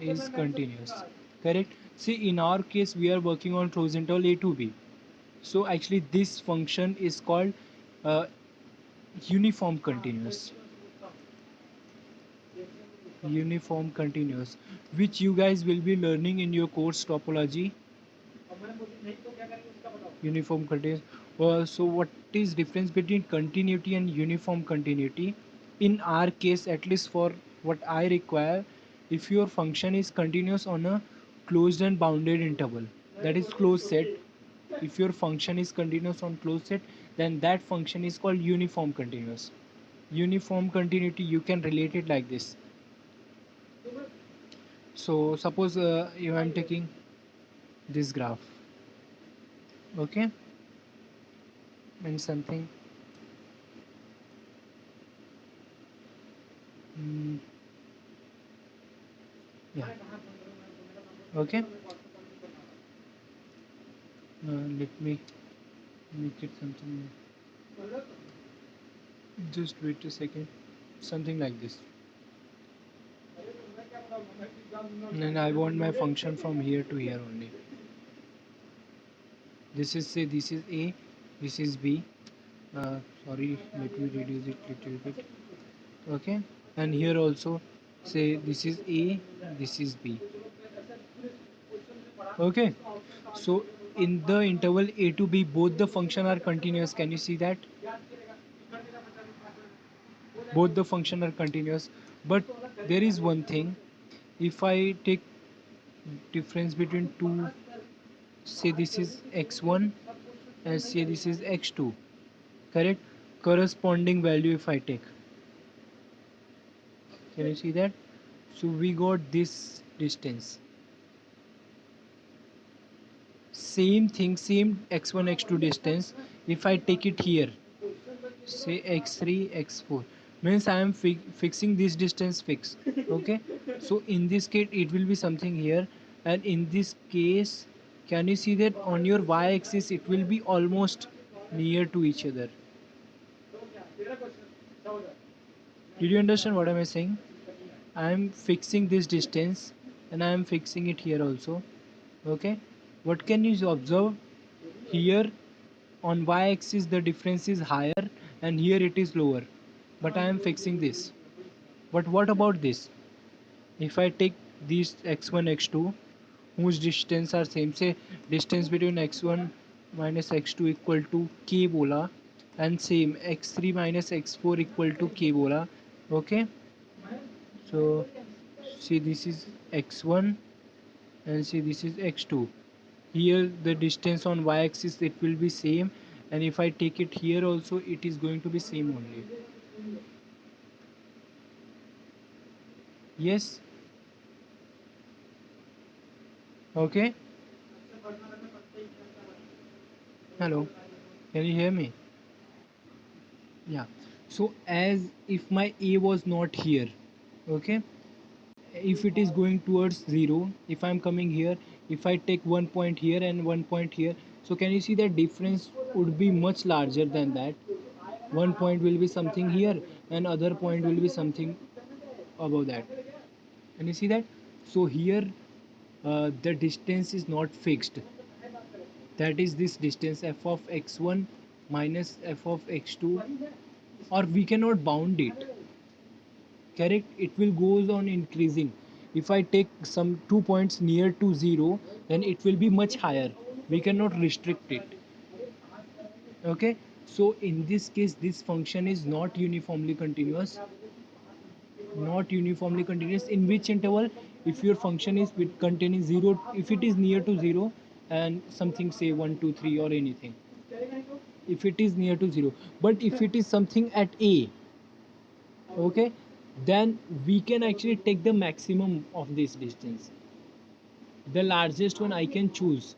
is continuous. Correct. See, in our case we are working on closed interval a to b, so actually this function is called uh, uniform continuous. Uniform continuous, which you guys will be learning in your course topology. Uniform continuous. So what is difference between continuity and uniform continuity? In our case, at least for what I require, if your function is continuous on a closed and bounded interval, that is closed set. If your function is continuous on closed set, then that function is called uniform continuous. Uniform continuity, you can relate it like this. So suppose you am taking this graph, okay, and something, mm, yeah, okay. Let me make it something. Just wait a second. Something like this. And I want my function from here to here only. This is, say, this is A, this is B. Sorry, let me reduce it little bit. Okay, and here also, say this is A, this is B. Okay, so in the interval A to B, both the function are continuous. Can you see that? Both the function are continuous, but there is one thing. If I take difference between two, say this is x1 and say this is x2, correct, corresponding value if I take, can you see that? So we got this distance, same thing, same x1 x2 distance. If I take it here, say x3 x4, means I am fixing this distance fixed. Okay, so in this case it will be something here, and in this case, can you see that on your y-axis it will be almost near to each other? Did you understand what am I saying? I am fixing this distance and I am fixing it here also. Okay, what can you observe here? On y-axis the difference is higher and here it is lower, but I am fixing this. But what about this? If I take these x1 x2 whose distance are same, say distance between x1 minus x2 equal to k bola, and same x3 minus x4 equal to k bola. Okay, so see this is x1 and see this is x2. Here the distance on y-axis it will be same, and if I take it here also it is going to be same only. Yes. Okay, hello, can you hear me? Yeah, so as if my a was not here, okay, if it is going towards 0, if I'm coming here, if I take 1 point here and 1 point here, so can you see that difference would be much larger than that? 1 point will be something here and other point will be something above that. Can you see that? So here the distance is not fixed, that is this distance f of x1 minus f of x2, or we cannot bound it. Correct, it will goes on increasing. If I take some 2 points near to 0, then it will be much higher, we cannot restrict it. Okay, so in this case this function is not uniformly continuous. Not uniformly continuous in which interval? If your function is with containing 0, if it is near to 0 and something say 1 2 3 or anything, if it is near to 0, but if it is something at a, okay, then we can actually take the maximum of this distance, the largest one I can choose,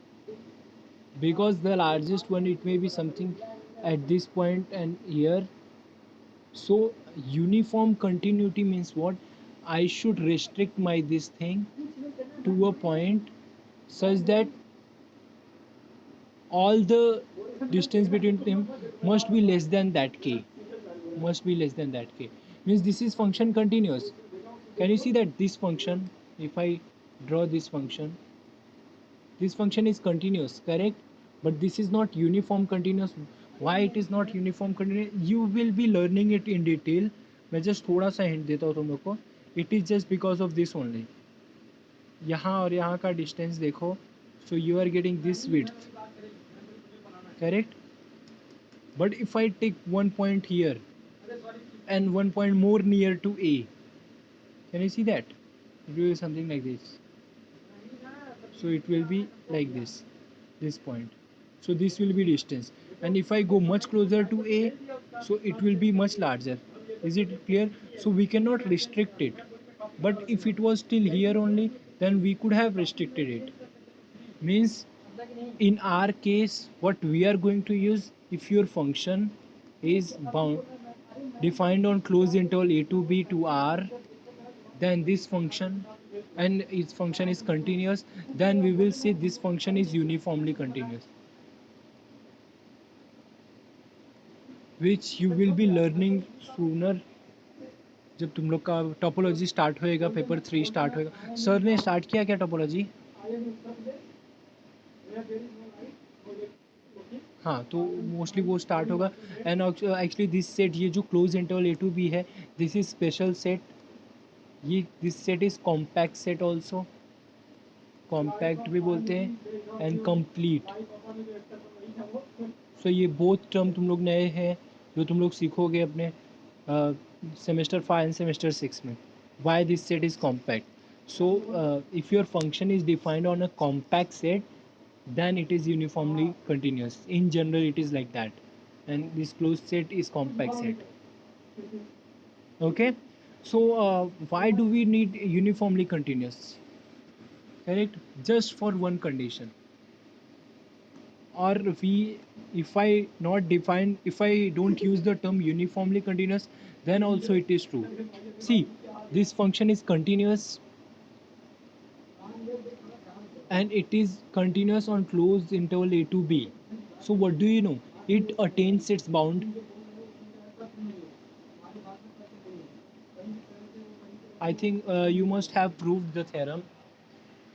because the largest one it may be something at this point and here. So uniform continuity means what? I should restrict my this thing to a point such that all the distance between them must be less than that k, must be less than that k, means this is function continuous. Can you see that this function, if I Draw this function. This function is continuous, correct? But this is not uniform continuous. Why it is not uniform continuous? You will be learning it in detail. मैं just थोड़ा सा hint देता हूँ तुम लोग को. It is just because of this only. यहाँ और यहाँ का distance देखो. So you are getting this width, correct? But if I take one point here and one point more near to A, can you see that? It will be something like this. So it will be like this point. So this will be distance. And if I go much closer to A, so it will be much larger. Is it clear? So we cannot restrict it. But if it was still here only, then we could have restricted it. Means in our case, what we are going to use, if your function is bound defined on closed interval a to b to r, then this function, and its function is continuous, then we will say this function is uniformly continuous, which you will be learning sooner. जब तुम लोग का topology start होएगा, paper 3 start होएगा. Sir ने start किया क्या topology? हाँ, तो मोस्टली वो स्टार्ट होगा. एंड एक्चुअली दिस सेट, ये जो close interval A to B है, दिस इज स्पेशल सेट. ये this set is compact set also, compact भी बोलते हैं, एंड कंप्लीट. सो ये बोथ टर्म तुम लोग नए हैं जो तुम लोग सीखोगे अपने सेमेस्टर 5 एंड सेमेस्टर 6 में. Why this set is compact? So if your function is defined on a compact set, then it is uniformly continuous. In general, it is like that, and this closed set is compact set. Okay, so why do we need uniformly continuous? Correct, just for one condition. Or we, if I not define, if I don't use the term uniformly continuous, then also it is true. See, this function is continuous, and it is continuous on closed interval a to b. So what do you know? It attains its bound. I think you must have proved the theorem.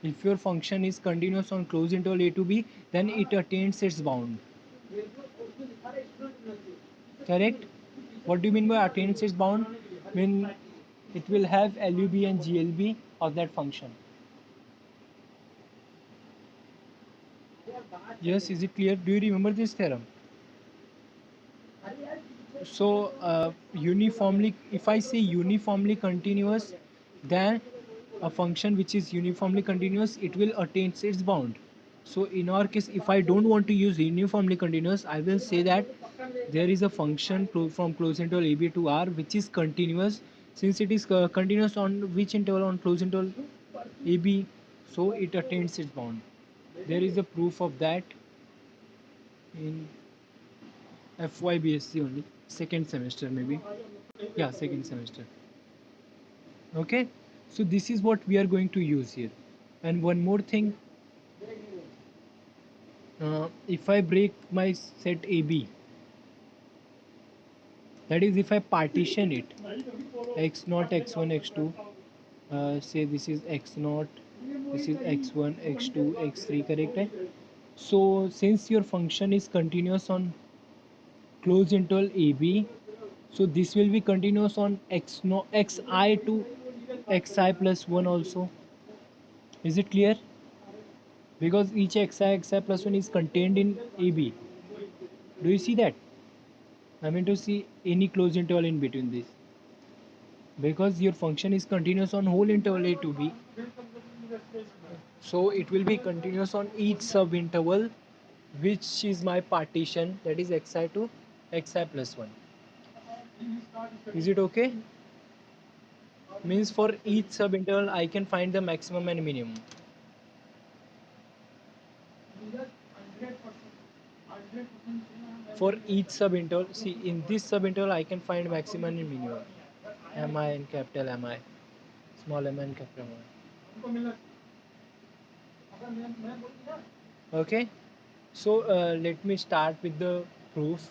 If your function is continuous on closed interval a to b, then it attains its bound. Correct? What do you mean by attains its bound? When it will have LUB and GLB of that function. Yes, is it clear? Do you remember this theorem? So uniformly, if I say uniformly continuous, then a function which is uniformly continuous, it will attain its bound. So in our case, if I don't want to use uniformly continuous, I will say that there is a function from closed interval AB to R which is continuous. Since it is continuous on which interval? On closed interval AB, so it attains its bound. There is a proof of that in FYBSc only, second semester maybe. Yeah, second semester. Okay, so this is what we are going to use here. And one more thing, if I break my set AB, that is if I partition it, x0, x1, x2, say this is x0, this is x1, x2, x3, correct? Hai? So since your function is continuous on closed interval AB, so this will be continuous on x0, xi to xi plus 1 also. Is it clear? Because each xi plus 1 is contained in AB. Do you see that? I mean to see any closed interval in between this. Because your function is continuous on whole interval A to B. So it will be continuous on each sub interval, which is my partition, that is xi to xi plus 1. Is it okay? Means for each sub interval I can find the maximum and minimum. For each sub interval, see in this sub interval I can find maximum and minimum. Mi and capital Mi, small m and capital M. Okay, so let me start with the proof.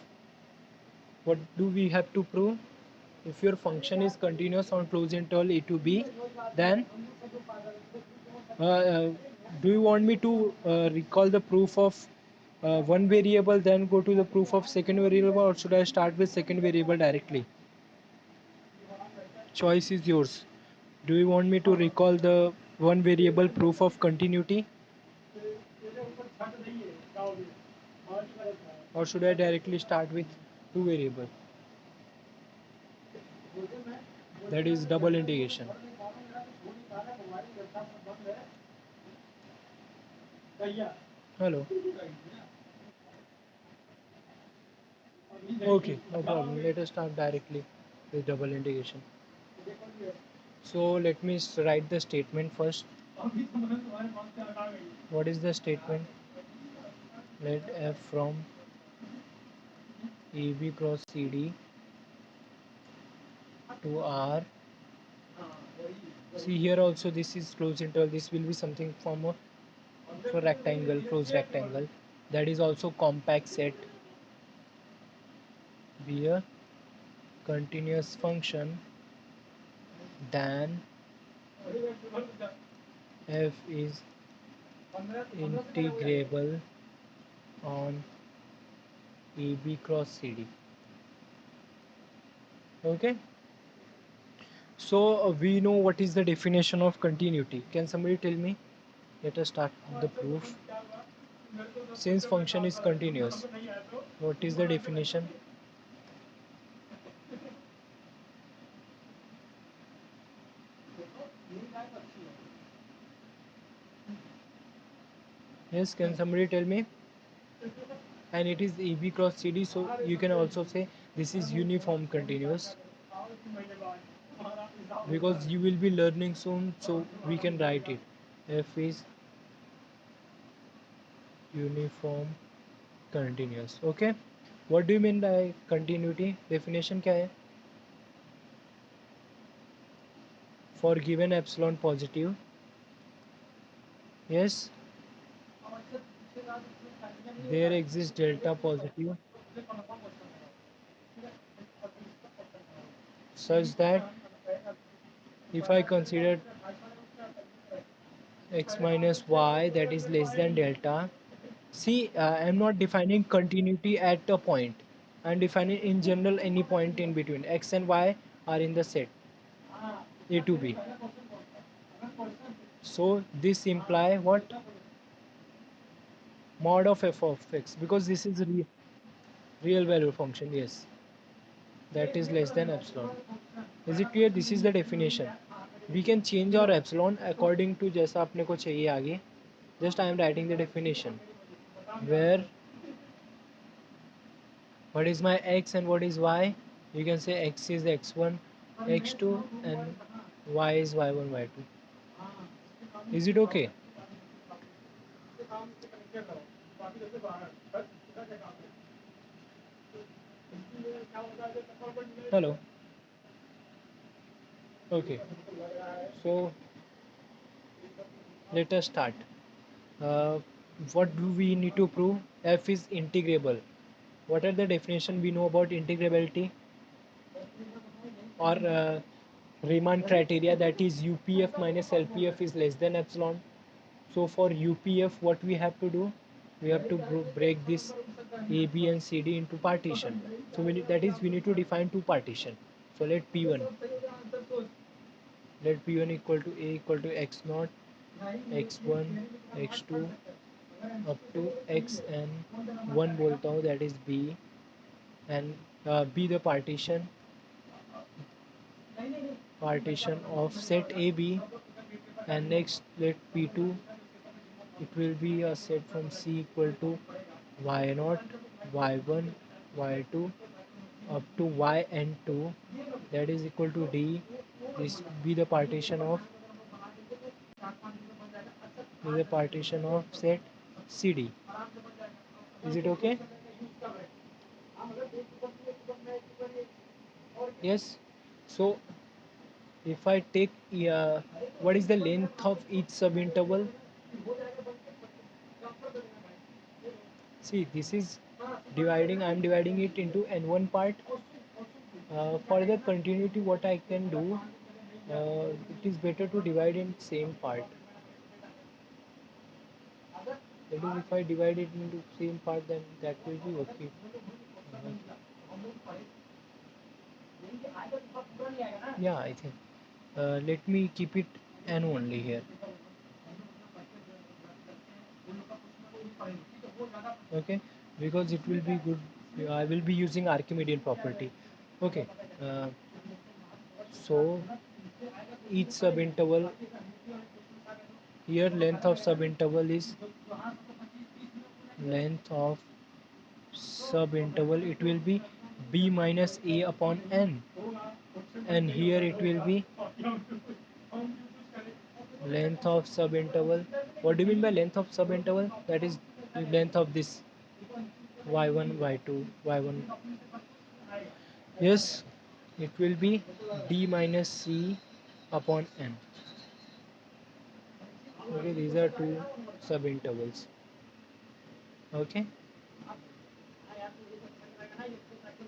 What do we have to prove? If your function is continuous on closed interval a to b, then uh, do you want me to recall the proof of one variable, then go to the proof of second variable, or should I start with second variable directly? Choice is yours. Do you want me to recall the one variable proof of continuity, or should I directly start with two variable? That is double integration. Hello. Okay, no problem. Let us start directly with double integration. So let me write the statement first. What is the statement? Let f from AB cross CD to R. See here also this is closed interval. This will be something from a for rectangle, closed rectangle. That is also compact set. Be a continuous function, then f is integrable on AB cross CD. Okay. So we know what is the definition of continuity. Can somebody tell me? Let us start the proof. Since function is continuous, what is the definition? Yes, can somebody tell me? And it is AB cross CD, so you can also say this is uniform continuous, because you will be learning soon, so we can write it. F is uniform continuous. Okay. What do you mean by continuity? Definition क्या है? For given epsilon positive, yes, there exists delta positive such that if I consider x minus y that is less than delta. See, I'm not defining continuity at a point. I'm defining in general any point in between. X and y are in the set A to B. So this imply what? Mod of f of x, because this is a real value function. Yes, that is less than epsilon. Is it clear? This is the definition. We can change our epsilon according to जैसा अपने को चाहिए आगे. Just I am writing the definition where what is my x and what is y. You can say x is x1, x2, and y is y1, y2. Is it okay? Hello. Okay. So let us start. Uh, what do we need to prove? F is integrable. What are the definition we know about integrability? Or Riemann criteria, that is UPF minus LPF is less than epsilon. So for UPF, what we have to do? We have to break this A, B, and CD into partition. So that is we need to define two partition. So let P1 equal to A equal to x naught, x1, x2 up to xn 1 बोलता हूँ, that is B, and B the partition of set AB, and next let P2, it will be a set from C equal to y0, y1, y2 up to yn2, that is equal to D. This be the partition of set CD. Is it okay? Yes. So if I take what is the length of each subinterval? See, this is dividing. I am dividing it into n1 part. For the continuity, what I can do, it is better to divide in same part. That is, if I divide it into same part, then that will be okay. Yeah, I think. Let me keep it n only here. Okay, because it will be good. I will be using Archimedean property. Okay, uh, so each subinterval here, length of subinterval is length of subinterval, it will be b minus a upon n, and here it will be length of subinterval. What do you mean by length of subinterval? That is the length of this y1, y2, y1. Yes, it will be d minus c upon n. Okay, these are two subintervals. Okay.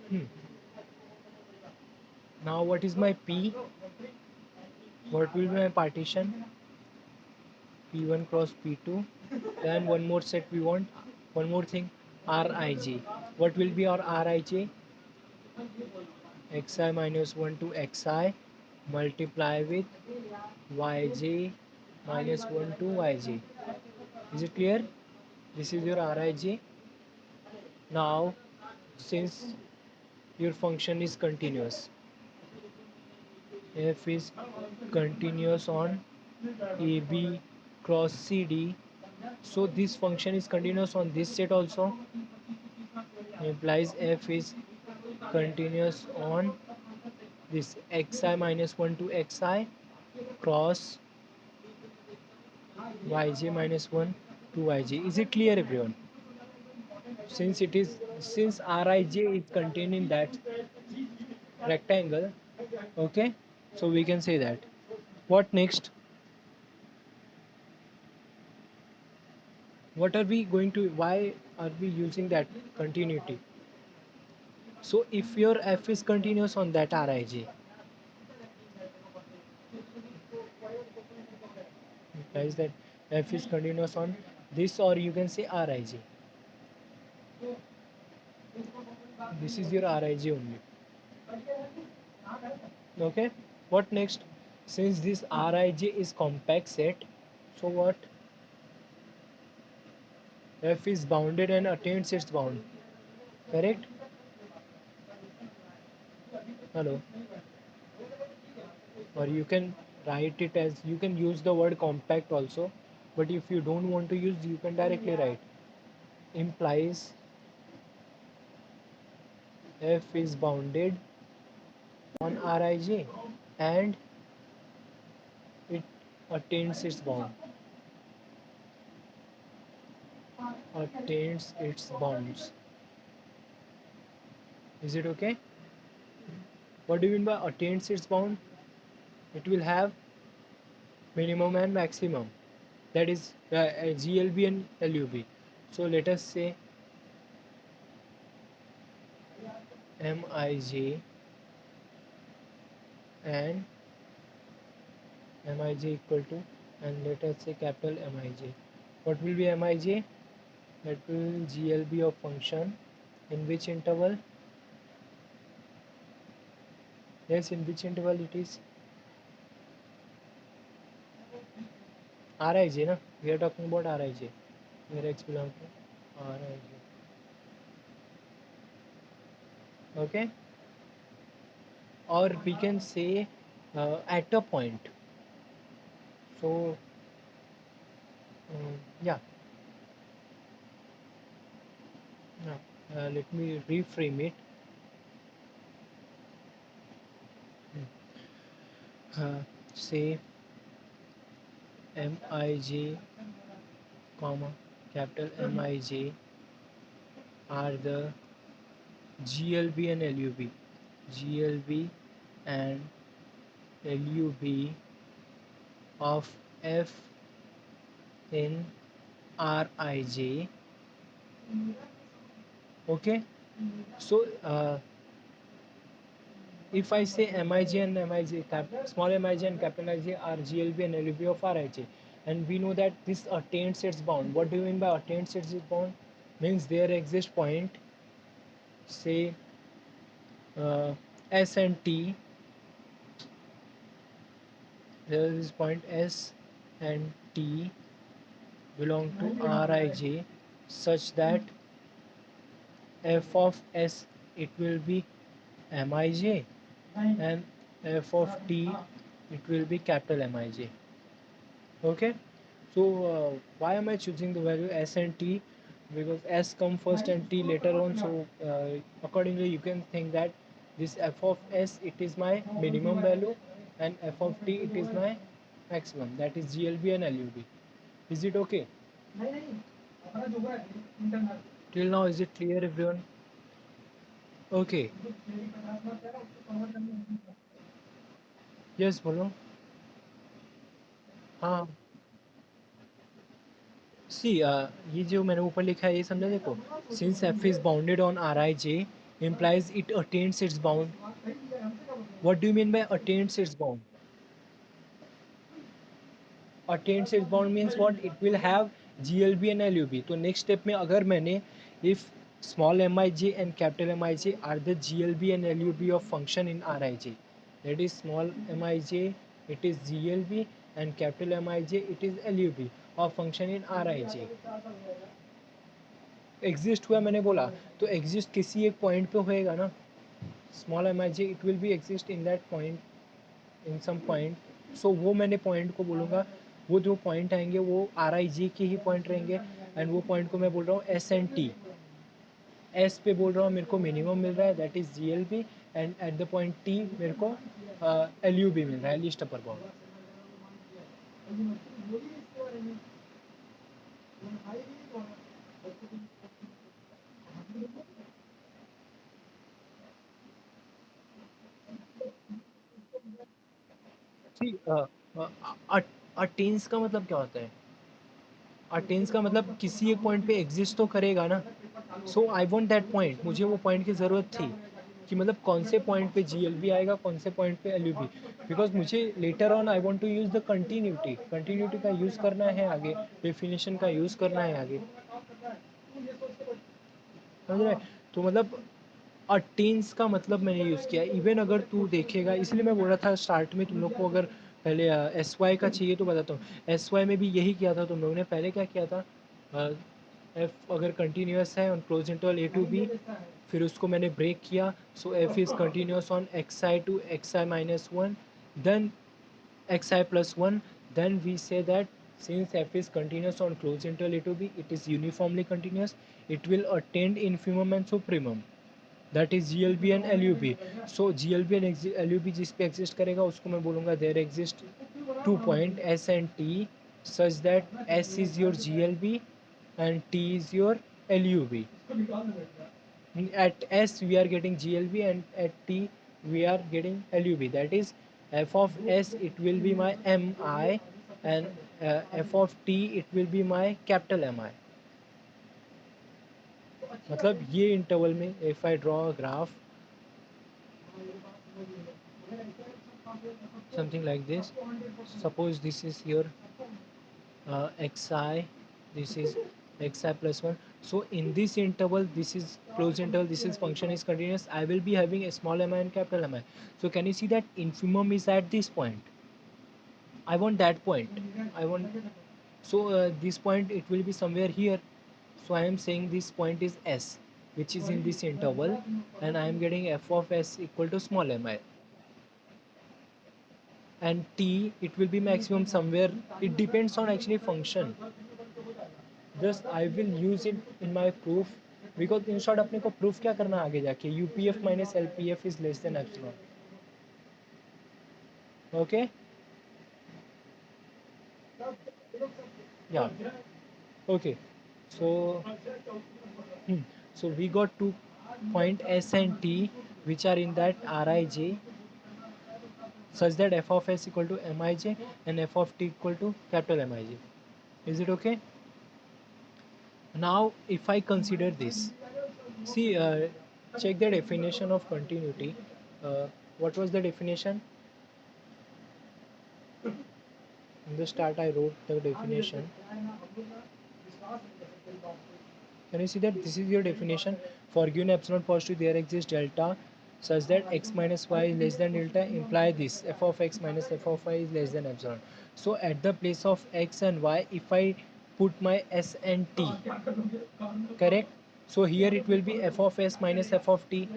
Hmm. Now what is my p? What will be my partition? P1 cross P2. Then one more set we want. One more thing. Rij. What will be our Rij? Xi minus 1 to Xi multiply with Yj minus 1 to Yj. Is it clear? This is your Rij. Now, since your function is continuous, f is continuous on AB cross CD, so this function is continuous on this set also, implies f is continuous on this xi minus 1 to xi cross yj minus 1 to yj. Is it clear, everyone? Since rij is contained in that rectangle, okay, so we can say that. What next? What are we going to, why are we using that continuity? So if your f is continuous on that rij, implies that f is continuous on this, or you can say rij. This is your rij only. Okay, what next? Since this rij is compact set, so what? F is bounded and attains its bound, correct? Hello. Or you can write it as, you can use the word compact also, but if you don't want to use, you can directly write implies f is bounded on rij and it attains its bound, attains its bounds. Is it okay? What do you mean by attains its bound? It will have minimum and maximum, that is glb and lub. So let us say mij and mij equal to, and let us say capital Mij. What will be Mij? That will GLB of function in which interval? Yes, in which interval it is? Rij, na? We are talking about Rij, where x belongs to Rij. Okay? Or we can say at a point. So, yeah, let me reframe it. Say Mij, comma, capital Mij are the GLB and LUB. GLB and LUB of F in Rij. Okay, so if I say Mij and Mij, small Mij and capital Ij are GLB and LUB of Rij, and we know that this attained sets bound. What do you mean by attained sets bound? Means there exists point, say S and T. There is point S and T belong to Rij such that f of S it will be Mij and f of T it will be capital Mij. Okay, so why am I choosing the value S and T? Because S come first and T later on, so accordingly you can think that this f of S it is my minimum value and f of T it is my maximum, that is GLB and LUB. Is it okay? Till now is it clear everyone? Okay. Yes बोलो. हाँ. सी ये जो मैंने ऊपर लिखा है ये समझा देखो. Since F is bounded on are I J implies it attains its bound. What do you mean by attains its bound? Attains its bound means what? It will have GLB and LUB. तो next step में अगर मैंने if small mij and capital Mij are the GLB and LUB of function in Rij, that is small mij it is GLB and capital Mij it is LUB of function in Rij. Exist हुआ मैंने बोला तो exist किसी एक point पे होएगा ना. Small M I J it will be exist in that point, in some point. So वो मैंने पॉइंट को बोलूँगा, वो जो पॉइंट आएंगे वो आर आई जी के ही पॉइंट रहेंगे. एंड वो पॉइंट को मैं बोल रहा हूँ एस एंड टी. एस पे बोल रहा हूँ मेरे को मिनिमम मिल रहा है that is G L B and at the point T मेरे को एल यू बी मिल रहा है, least upper bound. See attains का मतलब क्या होता है? अटेंस का मतलब किसी एक पॉइंट पे एग्जिस्ट तो करेगा ना. सो आई वॉन्ट दैट पॉइंट, मुझे वो पॉइंट की ज़रूरत थी कि मतलब कौन से पॉइंट पे जी एल बी आएगा, कौन से पॉइंट पे एल यू बी. बिकॉज मुझे later on I want to use the continuity, continuity का यूज़ करना है आगे, डेफिनेशन का यूज़ करना है आगे. समझ रहे? तो मतलब अटेंस का मतलब मैंने यूज़ किया. इवन अगर तू देखेगा, इसलिए मैं बोल रहा था स्टार्ट में तुम लोग को अगर पहले एस वाई का चाहिए तो बताता हूँ. एस वाई में भी यही किया था तुम लोगों ने. पहले क्या किया था, एफ अगर कंटिन्यूस है on close interval A to B, फिर उसको मैंने ब्रेक किया. So F is continuous on X I to X I minus one, then xi plus 1, then we say that since f is continuous on closed interval a to b, it is uniformly continuous, it will attain infimum and supremum, that is GLB and LUB. so GLB and LUB जिस पे exist करेगा उसको मैं बोलूँगा there exist two point S and T such that S is your GLB and T is your LUB. At S we are getting GLB and at T we are getting LUB, that is f of S it will be my MI and f of T it will be my capital MI. मतलब ये interval में if I draw a graph something like this, suppose this is your xi, this is xi plus 1. So in this interval, this is closed interval, this is function is continuous, I will be having a small mi and capital Mi. So can you see that infimum is at this point? I want that point. I want, so this point it will be somewhere here. So I am saying this point is S, which is in this interval, and I am getting f of S equal to small mi. And T it will be maximum somewhere, it depends on actually function. Just I will use it in my proof. Because in short अपने को proof क्या करना आगे जाके, U P F minus L P F is less than epsilon. Okay, yeah okay. So so we got two point S and T which are in that Rij such that f of s equal to Mij and f of t equal to capital Mij. Is it okay? Now if I consider this, see check the definition of continuity. What was the definition? In the start I wrote the definition. Can you see that this is your definition? For given epsilon positive, there exists delta such that x minus y is less than delta, imply this f of x minus f of y is less than epsilon. So at the place of x and y, if I put my s and t, correct? So here it will be f of s minus f of t.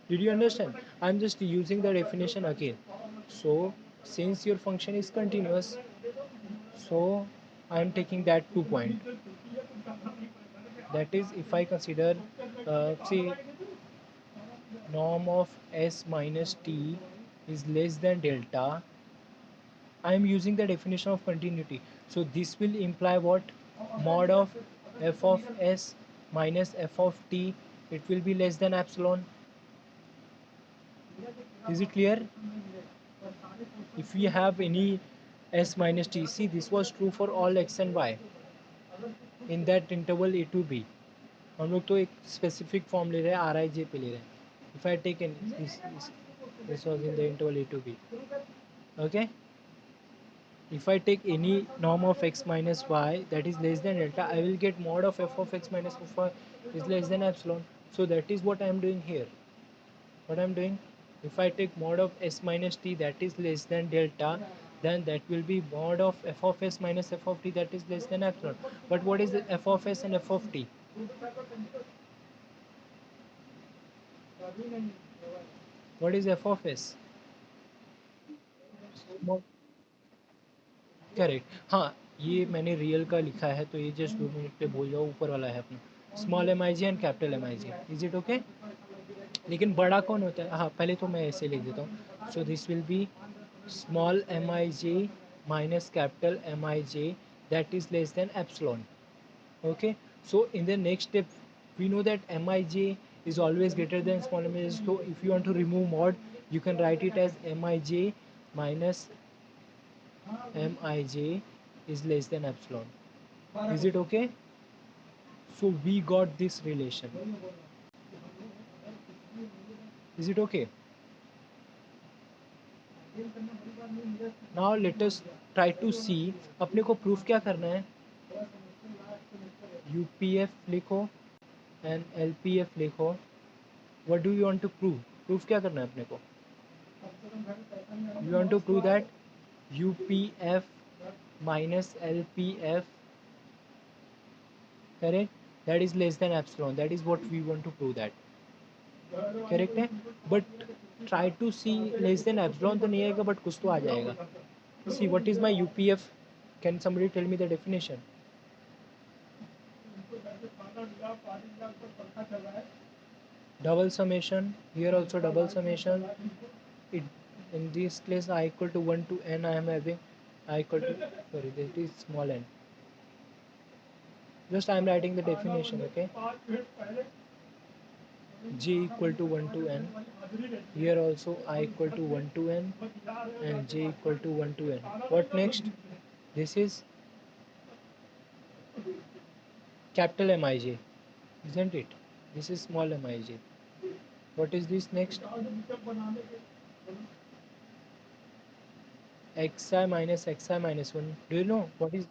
Did you understand? I'm just using the definition again. So since your function is continuous, so I'm taking that 2 point. That is, if I consider, see, norm of s minus t is less than delta, I am using the definition of continuity. So this will imply what? Mod of f of s minus f of t, it will be less than epsilon. Is it clear? If we have any s minus t, see, this was true for all x and y in that interval a to b. हम लोग तो एक specific form ले रहे हैं are आई जे पे ले रहे हैं. If I take in this was in the interval A to B. Okay, if I take any norm of x minus y that is less than delta, I will get mod of f of x minus f of y is less than epsilon. So that is what I am doing here. What I am doing, if I take mod of s minus t that is less than delta, then that will be mod of f of s minus f of t that is less than epsilon. But what is the f of s and f of t? What is f of s? Correct, हाँ, ये मैंने real का लिखा है तो ये just 2 minute पे बोल जाओ. ऊपर वाला है अपना small M I G and capital M I G. Is it okay? लेकिन बड़ा कौन होता है? हाँ, पहले तो मैं ऐसे लिख देता हूँ. So this will be small M I J minus capital M I J that is less than epsilon. Okay, so in the next step we know that mij is always greater than small m. So if you want to remove mod, you can write it as mij minus mij is less than epsilon. Is it okay? So we got this relation. Is it okay? Now let us try to see. अपने को proof क्या करना है? UPF लिखो and LPF लिखो. What do you want to prove? Proof क्या करना है अपने को? You want to prove that UPF minus LPF, correct, that is less than epsilon. That is what we want to prove that. Correct है? But try to see less than epsilon तो नहीं आएगा but कुछ तो आ जाएगा. See, what is my UPF? Can somebody tell me the definition? Double summation. Here also double summation. It, in this case I equal to 1 to n I am having. I equal to, sorry, this is small n. Just I am writing the definition, okay? J equal to 1 to n. Here also I equal to 1 to n and j equal to 1 to n. What next? This is capital Mij, isn't it? This is small mij. What is this next? Xi minus xi minus 1. Do you know what is?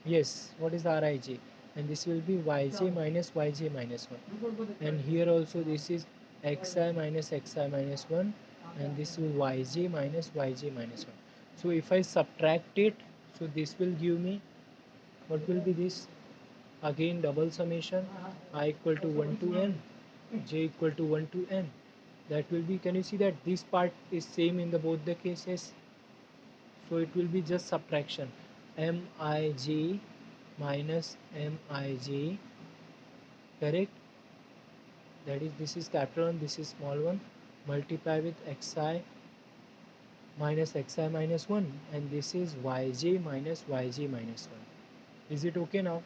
Yes, what is Rij? And this will be yj minus yj minus 1. And here also this is xi minus xi minus 1 and this will yj minus yj minus 1. So if I subtract it, so this will give me, what will be this? Again double summation, I equal to 1 to n, j equal to 1 to n. That will be, can you see that this part is same in the both the cases? So it will be just subtraction. Mij minus Mij, correct? That is, this is capital one, this is small one, multiply with xi minus xi minus 1 and this is yj minus yj minus 1. Is it okay now?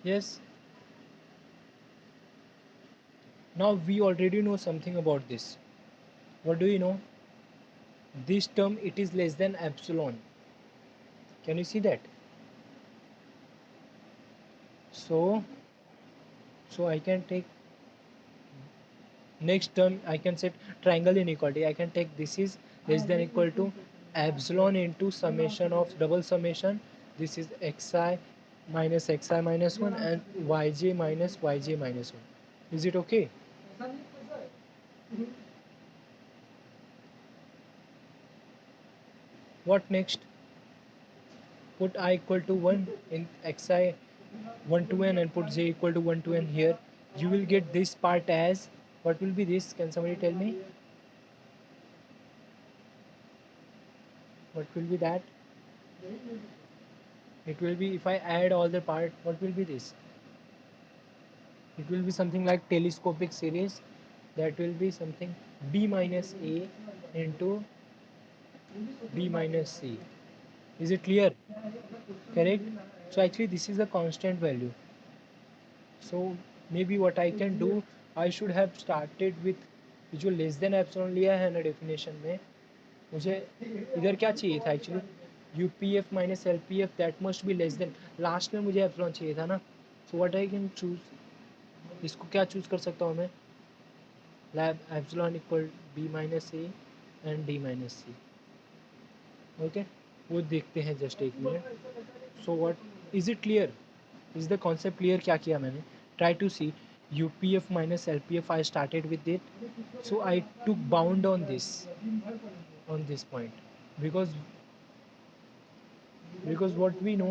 Yes. Now we already know something about this. What do you know? This term, it is less than epsilon. Can you see that? So I can take Next term I can set triangle inequality. I can take this is less than equal to epsilon into summation of double summation. This is xi minus 1 and yj minus 1. Is it okay? What next? Put I equal to 1 in xi 1 to n and put j equal to 1 to n here. You will get this part as, what will be this? Can somebody tell me? What will be that? It will be, if I add all the part, what will be this? It will be something like telescopic series. That will be something b minus a into b minus c. Is it clear? Correct? So actually this is a constant value. So maybe what I can do, I should have started with जो less than epsilon लिया है ना definition में, मुझे इधर क्या चाहिए था actually, U P F minus L P F that must be less than, last में मुझे एप्सिलॉन चाहिए था ना. So what I can choose, इसको क्या चूज कर सकता हूँ मैं, let epsilon equal B minus A and D minus C. Okay, वो देखते हैं जस्ट एक minute. So what is it clear, is the concept clear? क्या किया मैंने, try to see. UPF minus LPF, I started with it, so I took bound on this point, because what we know,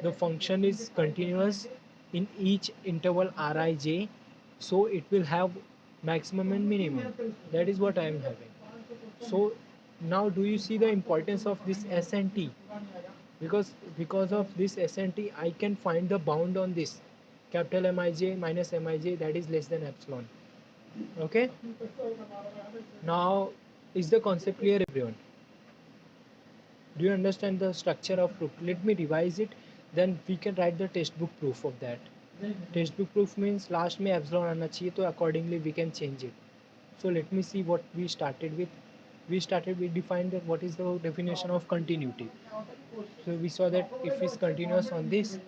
the function is continuous in each interval Rij, so it will have maximum and minimum. That is what I am having. So now do you see the importance of this S and T? Because of this S and T, I can find the bound on this capital Mij minus Mij, that is less than epsilon. Okay, now is the concept clear, everyone? Do you understand the structure of proof? Let me revise it, then we can write the textbook proof of that. Textbook proof means last में epsilon आना चाहिए, तो accordingly we can change it. So let me see what we started with. We defined that what is the definition of continuity. So we saw that if it's continuous on this,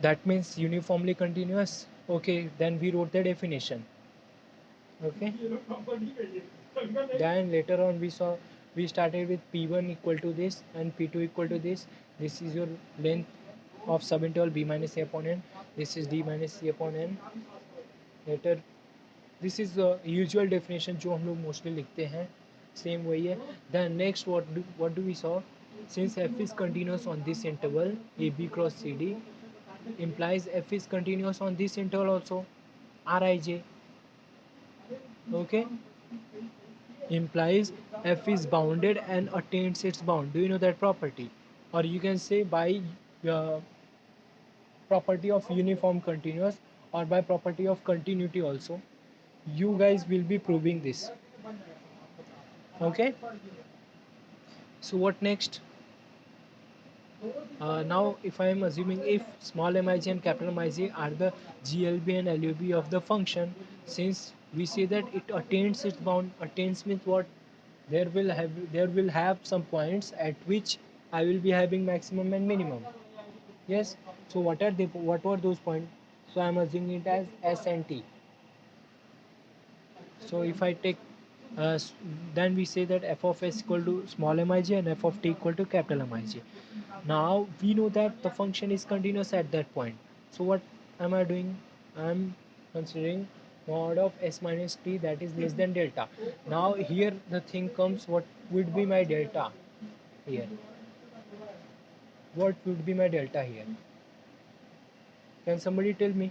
that means uniformly continuous. Okay, then we wrote the definition. Okay, then later on we started with p1 equal to this and p2 equal to this. This is your length of subinterval b minus a upon n. This is d minus c upon n. Later this is the usual definition जो हम लोग mostly लिखते हैं, same वही है. Then next what do we saw, since f is continuous on this interval ab cross cd, implies f is continuous on this interval also rij. Okay, implies f is bounded and attains its bound. Do you know that property? Or you can say by uh, property of uniform continuous, or by property of continuity also. You guys will be proving this. Okay, so what next? Now if I am assuming if small mij and capital mij are the GLB and LUB of the function, since we say that it attains its bound, attains means what, there will have some points at which I will be having maximum and minimum. Yes, so what were those points? So I am assuming it as S and T. So if I take then we say that f of s equal to small mij and f of t equal to capital Mij. Now we know that the function is continuous at that point. So what am I doing? I am considering mod of s minus t, that is less than delta. Now here the thing comes, what would be my delta here? What would be my delta here? Can somebody tell me?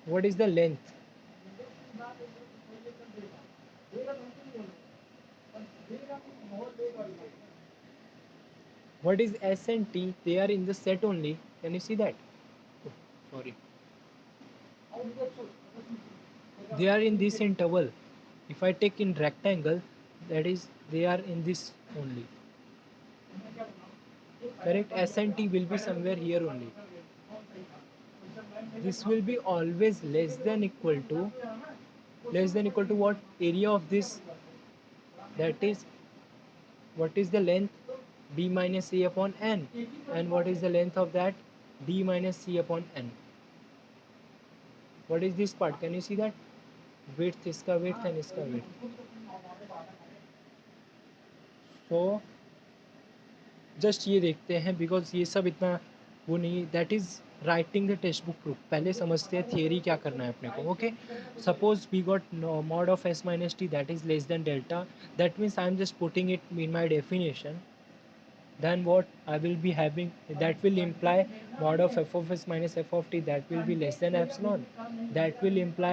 What is the length? What is S and T? They are in the set only. Can you see that? Oh, sorry. They are in this interval. If I take in rectangle, that is they are in this only. Correct? S and T will be somewhere here only. This will be always less than equal to what? Area of this, that is, what is the length? B minus C upon n. And what is the length of that? D minus C upon n. What is this part? Can you see that? width इसका width and इसका width. So just ये देखते हैं because ये सब इतना वो नहीं. That is writing the textbook proof. पहले समझते हैं थियरी क्या करना है अपने को. Okay, suppose we got mod of S minus T that is less than delta. That means I am just putting it in my definition. Then what I will be having, that will imply mod of f of s minus f of t, that will be less than epsilon. That will imply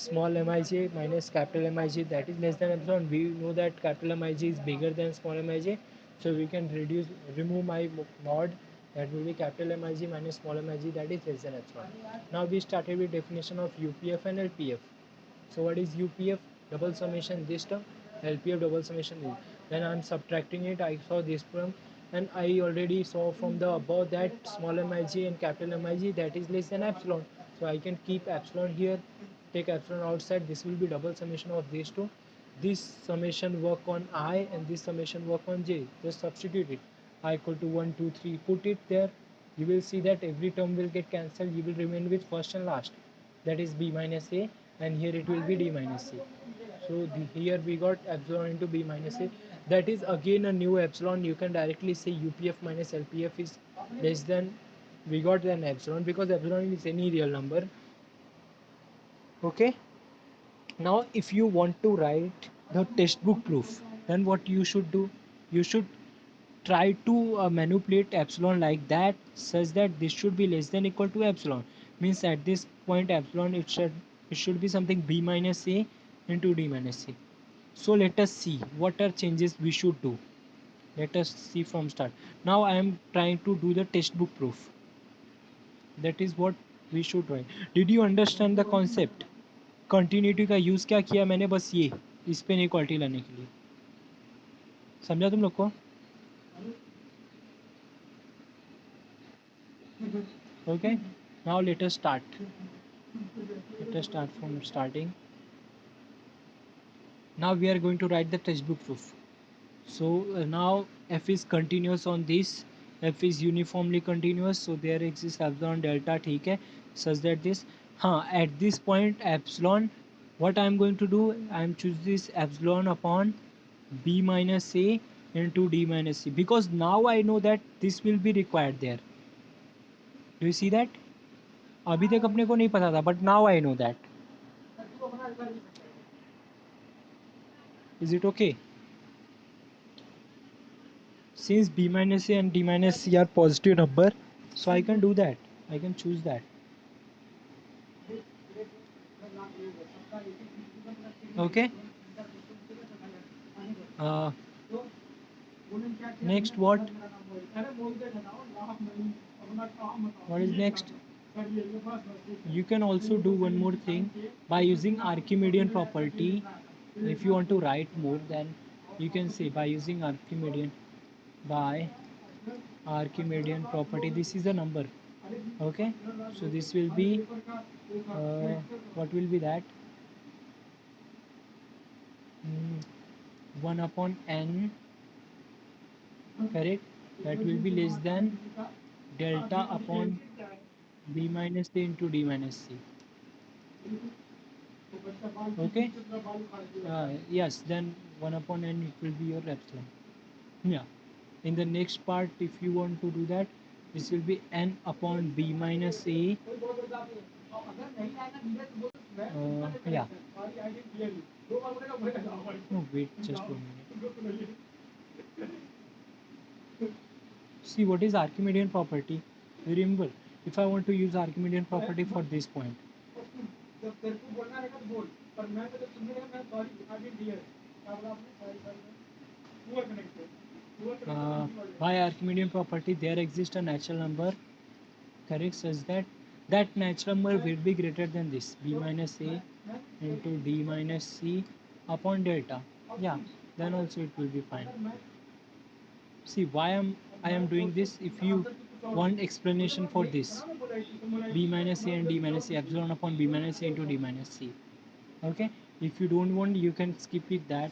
small mij minus capital Mij, that is less than epsilon. We know that capital Mij is bigger than small mij, so we can remove my mod. That will be capital Mij minus small mij, that is less than epsilon. Now we started with definition of UPF and LPF. So what is UPF? Double summation this term. LPF double summation this. Then I am subtracting it. I saw this term, and I already saw from the above that small mij and capital Mij, that is less than epsilon. So I can keep epsilon here, take epsilon outside. This will be double summation of these two. This summation work on I and this summation work on j. Just substitute it. I equal to 1 2 3, put it there. You will see that every term will get cancelled. You will remain with first and last, that is b minus a, and here it will be d minus a. So here we got epsilon into b minus a. That is again a new epsilon. You can directly say UPF minus LPF is less than, we got an epsilon because epsilon is any real number. Okay, now if you want to write the textbook proof, then what you should do, you should try to manipulate epsilon like that such that this should be less than equal to epsilon. Means at this point epsilon, it should be something b minus a into d minus a. So let us see what are changes we should do. Let us see from start. Now I am trying to do the textbook proof. That is what we should write. Did you understand the concept? Continuity का use क्या किया मैंने, बस ये इस पे inequality लाने के लिए. समझा तुम लोग को? Okay, now let us start. Let us start from starting. Now we are going to write the textbook proof. So now f is continuous on this, f is uniformly continuous, so there exists epsilon delta, ठीक है, such that this, हाँ, at this point epsilon, what I am going to do, I am choose this epsilon upon b minus a into d minus c, because now I know that this will be required there. Do you see that? अभी तक अपने को नहीं पता था, but now I know that. Is it okay? Since b minus a and d minus c are positive number, so I can do that. I can choose that. Okay. Next what? What is next? You can also do one more thing by using Archimedean property. If you want to write more, then you can say by using Archimedean property. This is a number. Okay, so this will be what will be that? 1 upon n, correct? That will be less than delta upon b minus a into d minus c. Okay, yes, then 1 upon n, it will be your epsilon. Yeah, in the next part, if you want to do that, this will be n upon b minus a. Yeah, no, wait, just 1 minute. See, what is Archimedean property? You remember, if I want to use Archimedean property for this point, by Archimedean property, there exists a natural number, correct, such that that natural number will be greater than this b minus a into d minus c upon delta. Yeah, then also it will be fine. See why I am doing this. If you want explanation for this, b minus a and d minus c, epsilon upon b minus a into d minus c. Okay, if you don't want, you can skip it that.